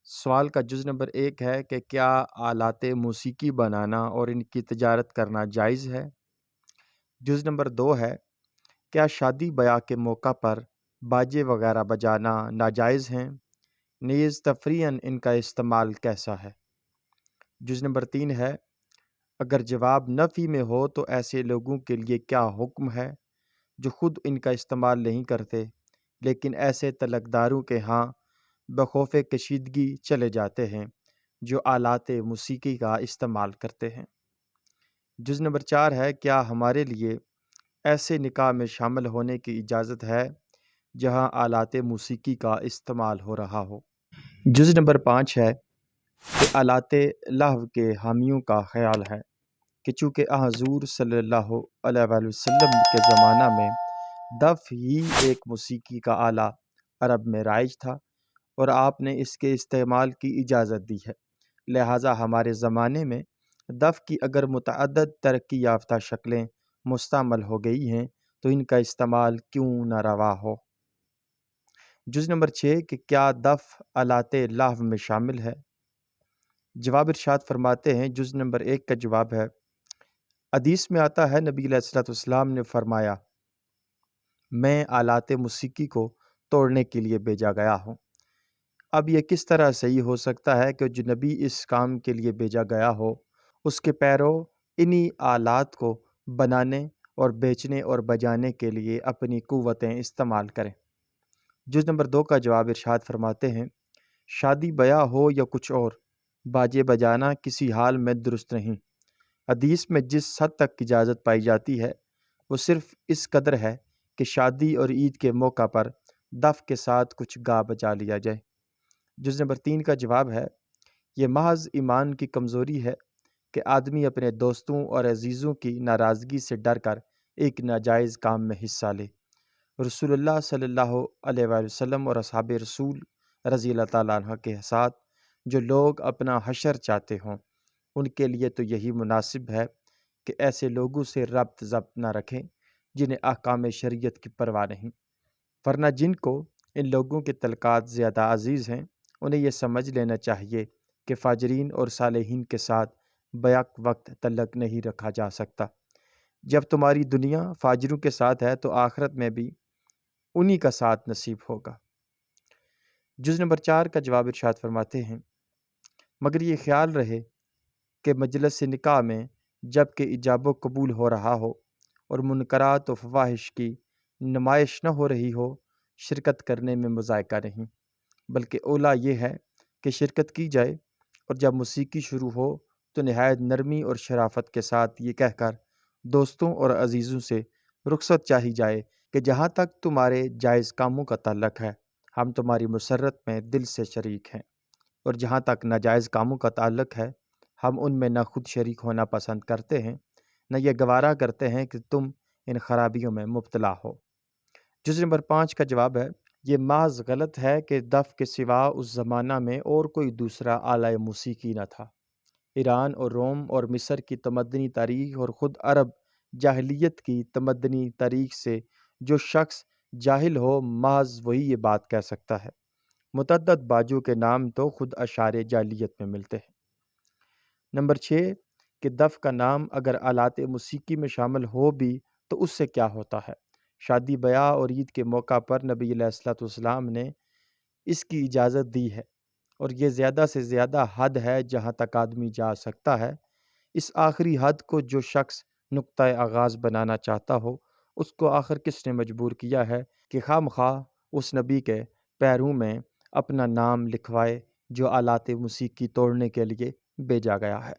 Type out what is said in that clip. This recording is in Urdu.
سوال کا جز نمبر 1 ہے کہ کیا آلات موسیقی بنانا اور ان کی تجارت کرنا جائز ہے؟ جز نمبر 2 ہے کیا شادی بیاہ کے موقع پر باجے وغیرہ بجانا ناجائز ہیں؟ نیز تفریحاً ان کا استعمال کیسا ہے؟ جز نمبر 3 ہے اگر جواب نفی میں ہو تو ایسے لوگوں کے لیے کیا حکم ہے جو خود ان کا استعمال نہیں کرتے لیکن ایسے تلقداروں کے ہاں بخوف کشیدگی چلے جاتے ہیں جو آلات موسیقی کا استعمال کرتے ہیں۔ جز نمبر 4 ہے کیا ہمارے لیے ایسے نکاح میں شامل ہونے کی اجازت ہے جہاں آلات موسیقی کا استعمال ہو رہا ہو؟ جز نمبر 5 ہے کہ آلات لہو کے حامیوں کا خیال ہے کہ چونکہ حضور صلی اللہ علیہ وآلہ وسلم کے زمانہ میں دف ہی ایک موسیقی کا آلہ عرب میں رائج تھا اور آپ نے اس کے استعمال کی اجازت دی ہے، لہٰذا ہمارے زمانے میں دف کی اگر متعدد ترقی یافتہ شکلیں مستعمل ہو گئی ہیں تو ان کا استعمال کیوں نہ روا ہو؟ جز نمبر 6 کہ کیا دف آلات لہو میں شامل ہے؟ جواب ارشاد فرماتے ہیں، جز نمبر 1 کا جواب ہے، حدیث میں آتا ہے نبی علیہ الصلوۃ والسلام نے فرمایا میں آلات موسیقی کو توڑنے کے لیے بھیجا گیا ہوں۔ اب یہ کس طرح صحیح ہو سکتا ہے کہ جو نبی اس کام کے لیے بھیجا گیا ہو اس کے پیرو انہی آلات کو بنانے اور بیچنے اور بجانے کے لیے اپنی قوتیں استعمال کریں؟ جز نمبر 2 کا جواب ارشاد فرماتے ہیں، شادی بیاہ ہو یا کچھ اور، باجے بجانا کسی حال میں درست نہیں۔ حدیث میں جس حد تک اجازت پائی جاتی ہے وہ صرف اس قدر ہے کہ شادی اور عید کے موقع پر دف کے ساتھ کچھ گا بجا لیا جائے۔ جز نمبر 3 کا جواب ہے، یہ محض ایمان کی کمزوری ہے کہ آدمی اپنے دوستوں اور عزیزوں کی ناراضگی سے ڈر کر ایک ناجائز کام میں حصہ لے۔ رسول اللہ صلی اللہ علیہ وآلہ وسلم اور اصحاب رسول رضی اللہ تعالیٰ عنہ کے ساتھ جو لوگ اپنا حشر چاہتے ہوں ان کے لیے تو یہی مناسب ہے کہ ایسے لوگوں سے ربط ضبط نہ رکھیں جنہیں احکام شریعت کی پرواہ نہیں، ورنہ جن کو ان لوگوں کے تلقات زیادہ عزیز ہیں انہیں یہ سمجھ لینا چاہیے کہ فاجرین اور صالحین کے ساتھ بیک وقت تعلق نہیں رکھا جا سکتا۔ جب تمہاری دنیا فاجروں کے ساتھ ہے تو آخرت میں بھی انہی کا ساتھ نصیب ہوگا۔ جز نمبر 4 کا جواب ارشاد فرماتے ہیں، مگر یہ خیال رہے کہ مجلس نکاح میں جب کہ ایجاب و قبول ہو رہا ہو اور منکرات و فواحش کی نمائش نہ ہو رہی ہو، شرکت کرنے میں مذائقہ نہیں، بلکہ اولیٰ یہ ہے کہ شرکت کی جائے اور جب موسیقی شروع ہو تو نہایت نرمی اور شرافت کے ساتھ یہ کہہ کر دوستوں اور عزیزوں سے رخصت چاہی جائے کہ جہاں تک تمہارے جائز کاموں کا تعلق ہے ہم تمہاری مسرت میں دل سے شریک ہیں، اور جہاں تک ناجائز کاموں کا تعلق ہے ہم ان میں نہ خود شریک ہونا پسند کرتے ہیں نہ یہ گوارا کرتے ہیں کہ تم ان خرابیوں میں مبتلا ہو۔ جز نمبر 5 کا جواب ہے، یہ محض غلط ہے کہ دف کے سوا اس زمانہ میں اور کوئی دوسرا آلہ موسیقی نہ تھا۔ ایران اور روم اور مصر کی تمدنی تاریخ اور خود عرب جاہلیت کی تمدنی تاریخ سے جو شخص جاہل ہو محض وہی یہ بات کہہ سکتا ہے۔ متعدد باجوں کے نام تو خود اشعار جاہلیت میں ملتے ہیں۔ نمبر 6 کہ دف کا نام اگر آلات موسیقی میں شامل ہو بھی تو اس سے کیا ہوتا ہے؟ شادی بیاہ اور عید کے موقع پر نبی علیہ الصلوۃ والسلام نے اس کی اجازت دی ہے اور یہ زیادہ سے زیادہ حد ہے جہاں تک آدمی جا سکتا ہے۔ اس آخری حد کو جو شخص نقطۂ آغاز بنانا چاہتا ہو اس کو آخر کس نے مجبور کیا ہے کہ خواہ مخواہ اس نبی کے پیروں میں اپنا نام لکھوائے جو آلات موسیقی توڑنے کے لیے بھیجا گیا ہے؟